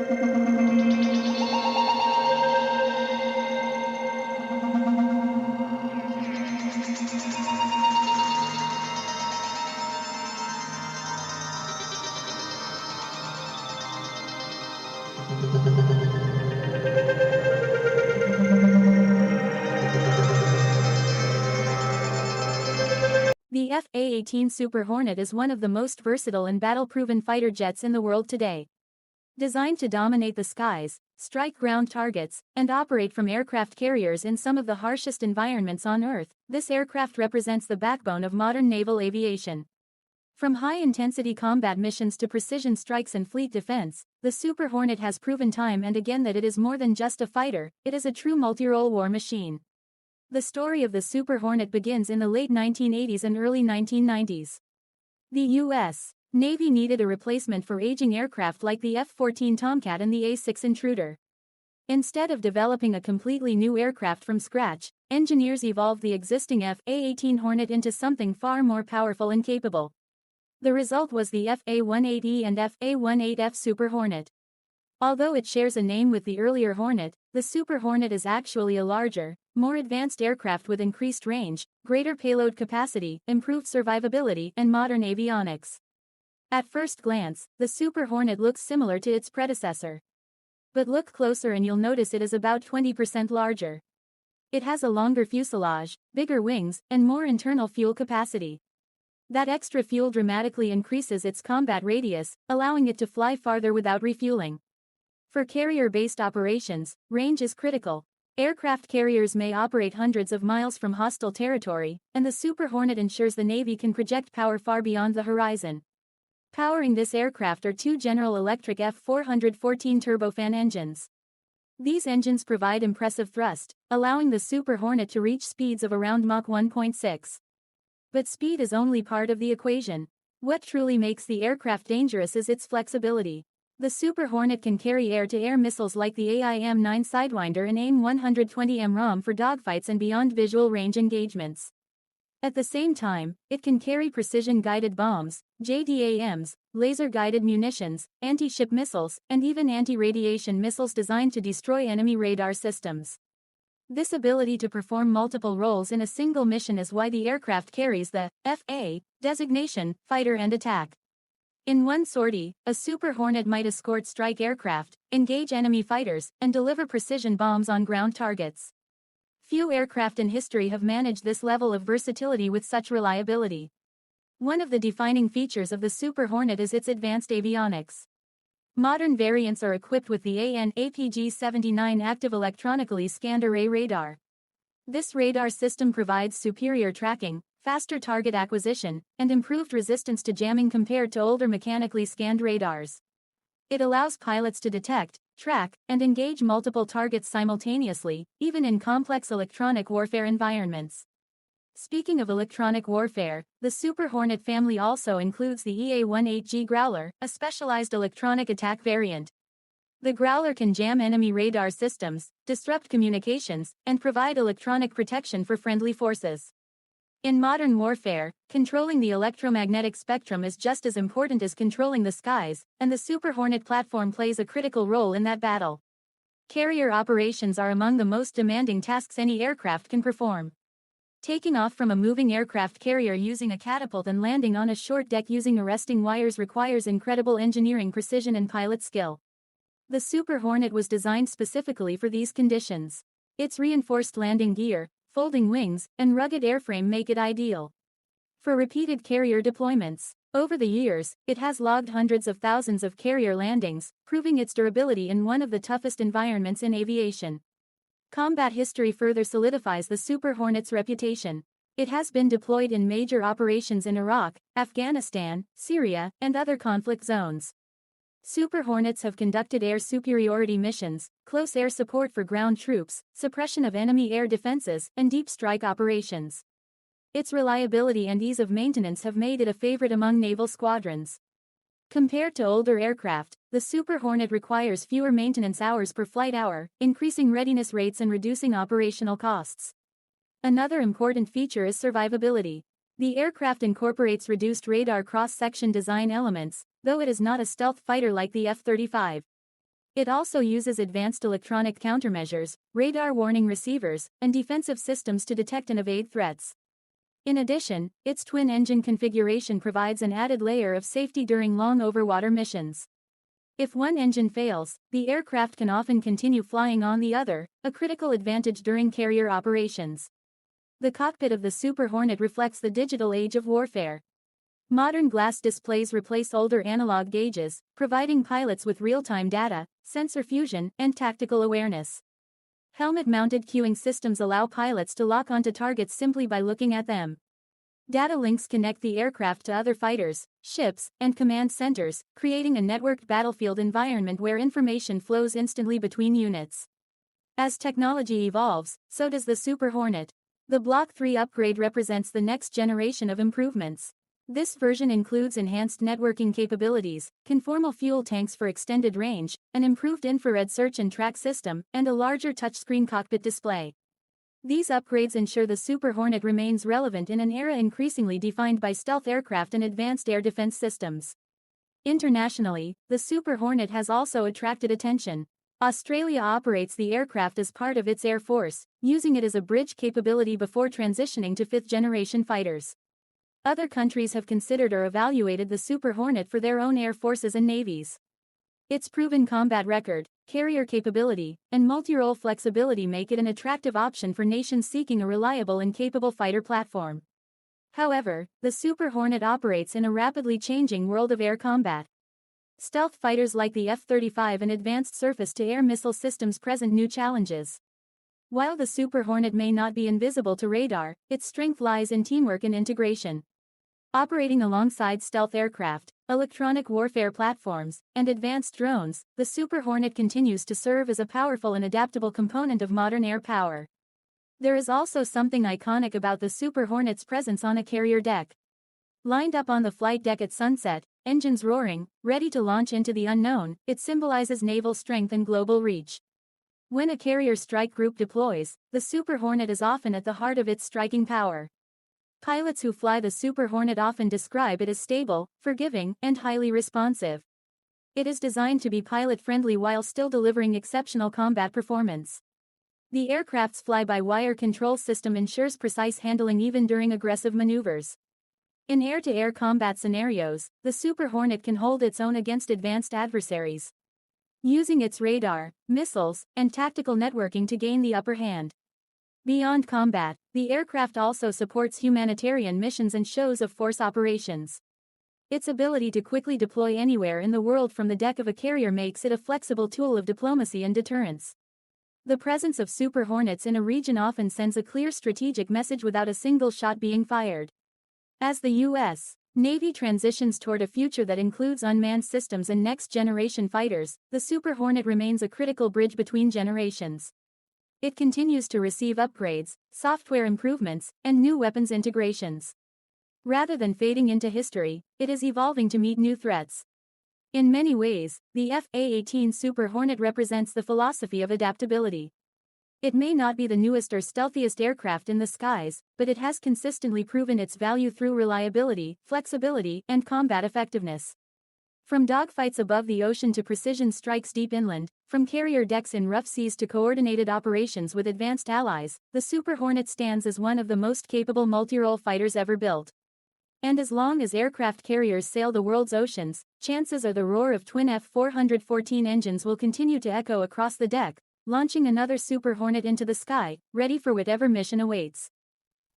The A-18 Super Hornet is one of the most versatile and battle-proven fighter jets in the world today. Designed to dominate the skies, strike ground targets, and operate from aircraft carriers in some of the harshest environments on Earth, this aircraft represents the backbone of modern naval aviation. From high-intensity combat missions to precision strikes and fleet defense, the Super Hornet has proven time and again that it is more than just a fighter, it is a true multi-role war machine. The story of the Super Hornet begins in the late 1980s and early 1990s. The U.S. Navy needed a replacement for aging aircraft like the F-14 Tomcat and the A-6 Intruder. Instead of developing a completely new aircraft from scratch, engineers evolved the existing A-18 Hornet into something far more powerful and capable. The result was the F-A-18E and F-A-18F Super Hornet. Although it shares a name with the earlier Hornet, the Super Hornet is actually a larger, more advanced aircraft with increased range, greater payload capacity, improved survivability, and modern avionics. At first glance, the Super Hornet looks similar to its predecessor. But look closer and you'll notice it is about 20% larger. It has a longer fuselage, bigger wings, and more internal fuel capacity. That extra fuel dramatically increases its combat radius, allowing it to fly farther without refueling. For carrier-based operations, range is critical. Aircraft carriers may operate hundreds of miles from hostile territory, and the Super Hornet ensures the Navy can project power far beyond the horizon. Powering this aircraft are two General Electric F414 turbofan engines. These engines provide impressive thrust, allowing the Super Hornet to reach speeds of around Mach 1.6. But speed is only part of the equation. What truly makes the aircraft dangerous is its flexibility. The Super Hornet can carry air-to-air missiles like the AIM-9 Sidewinder and AIM-120M ROM for dogfights and beyond visual range engagements. At the same time, it can carry precision-guided bombs, JDAMs, laser-guided munitions, anti-ship missiles, and even anti-radiation missiles designed to destroy enemy radar systems. This ability to perform multiple roles in a single mission is why the aircraft carries the FA designation, Fighter and Attack. In one sortie, a Super Hornet might escort strike aircraft, engage enemy fighters, and deliver precision bombs on ground targets. Few aircraft in history have managed this level of versatility with such reliability. One of the defining features of the Super Hornet is its advanced avionics. Modern variants are equipped with the APG-79 active electronically scanned array radar. This radar system provides superior tracking, faster target acquisition, and improved resistance to jamming compared to older mechanically scanned radars. It allows pilots to detect, track, and engage multiple targets simultaneously, even in complex electronic warfare environments. Speaking of electronic warfare, the Super Hornet family also includes the EA-18G Growler, a specialized electronic attack variant. The Growler can jam enemy radar systems, disrupt communications, and provide electronic protection for friendly forces. In modern warfare, controlling the electromagnetic spectrum is just as important as controlling the skies, and the Super Hornet platform plays a critical role in that battle. Carrier operations are among the most demanding tasks any aircraft can perform. Taking off from a moving aircraft carrier using a catapult and landing on a short deck using arresting wires requires incredible engineering precision and pilot skill. The Super Hornet was designed specifically for these conditions. Its reinforced landing gear, folding wings, and rugged airframe make it ideal for repeated carrier deployments. Over the years, it has logged hundreds of thousands of carrier landings, proving its durability in one of the toughest environments in aviation. Combat history further solidifies the Super Hornet's reputation. It has been deployed in major operations in Iraq, Afghanistan, Syria, and other conflict zones. Super Hornets have conducted air superiority missions, close air support for ground troops, suppression of enemy air defenses, and deep strike operations. Its reliability and ease of maintenance have made it a favorite among naval squadrons. Compared to older aircraft, the Super Hornet requires fewer maintenance hours per flight hour, increasing readiness rates and reducing operational costs. Another important feature is survivability. The aircraft incorporates reduced radar cross-section design elements, though it is not a stealth fighter like the F-35. It also uses advanced electronic countermeasures, radar warning receivers, and defensive systems to detect and evade threats. In addition, its twin-engine configuration provides an added layer of safety during long overwater missions. If one engine fails, the aircraft can often continue flying on the other, a critical advantage during carrier operations. The cockpit of the Super Hornet reflects the digital age of warfare. Modern glass displays replace older analog gauges, providing pilots with real-time data, sensor fusion, and tactical awareness. Helmet-mounted cueing systems allow pilots to lock onto targets simply by looking at them. Data links connect the aircraft to other fighters, ships, and command centers, creating a networked battlefield environment where information flows instantly between units. As technology evolves, so does the Super Hornet. The Block 3 upgrade represents the next generation of improvements. This version includes enhanced networking capabilities, conformal fuel tanks for extended range, an improved infrared search and track system, and a larger touchscreen cockpit display. These upgrades ensure the Super Hornet remains relevant in an era increasingly defined by stealth aircraft and advanced air defense systems. Internationally, the Super Hornet has also attracted attention. Australia operates the aircraft as part of its Air Force, using it as a bridge capability before transitioning to fifth-generation fighters. Other countries have considered or evaluated the Super Hornet for their own air forces and navies. Its proven combat record, carrier capability, and multirole flexibility make it an attractive option for nations seeking a reliable and capable fighter platform. However, the Super Hornet operates in a rapidly changing world of air combat. Stealth fighters like the F-35 and advanced surface-to-air missile systems present new challenges. While the Super Hornet may not be invisible to radar, its strength lies in teamwork and integration. Operating alongside stealth aircraft, electronic warfare platforms, and advanced drones, the Super Hornet continues to serve as a powerful and adaptable component of modern air power. There is also something iconic about the Super Hornet's presence on a carrier deck. Lined up on the flight deck at sunset, engines roaring, ready to launch into the unknown, it symbolizes naval strength and global reach. When a carrier strike group deploys, the Super Hornet is often at the heart of its striking power. Pilots who fly the Super Hornet often describe it as stable, forgiving, and highly responsive. It is designed to be pilot-friendly while still delivering exceptional combat performance. The aircraft's fly-by-wire control system ensures precise handling even during aggressive maneuvers. In air-to-air combat scenarios, the Super Hornet can hold its own against advanced adversaries, using its radar, missiles, and tactical networking to gain the upper hand. Beyond combat, the aircraft also supports humanitarian missions and shows of force operations. Its ability to quickly deploy anywhere in the world from the deck of a carrier makes it a flexible tool of diplomacy and deterrence. The presence of Super Hornets in a region often sends a clear strategic message without a single shot being fired. As the U.S. Navy transitions toward a future that includes unmanned systems and next-generation fighters, the Super Hornet remains a critical bridge between generations. It continues to receive upgrades, software improvements, and new weapons integrations. Rather than fading into history, it is evolving to meet new threats. In many ways, the A-18 Super Hornet represents the philosophy of adaptability. It may not be the newest or stealthiest aircraft in the skies, but it has consistently proven its value through reliability, flexibility, and combat effectiveness. From dogfights above the ocean to precision strikes deep inland, from carrier decks in rough seas to coordinated operations with advanced allies, the Super Hornet stands as one of the most capable multirole fighters ever built. And as long as aircraft carriers sail the world's oceans, chances are the roar of twin F-414 engines will continue to echo across the deck, launching another Super Hornet into the sky, ready for whatever mission awaits.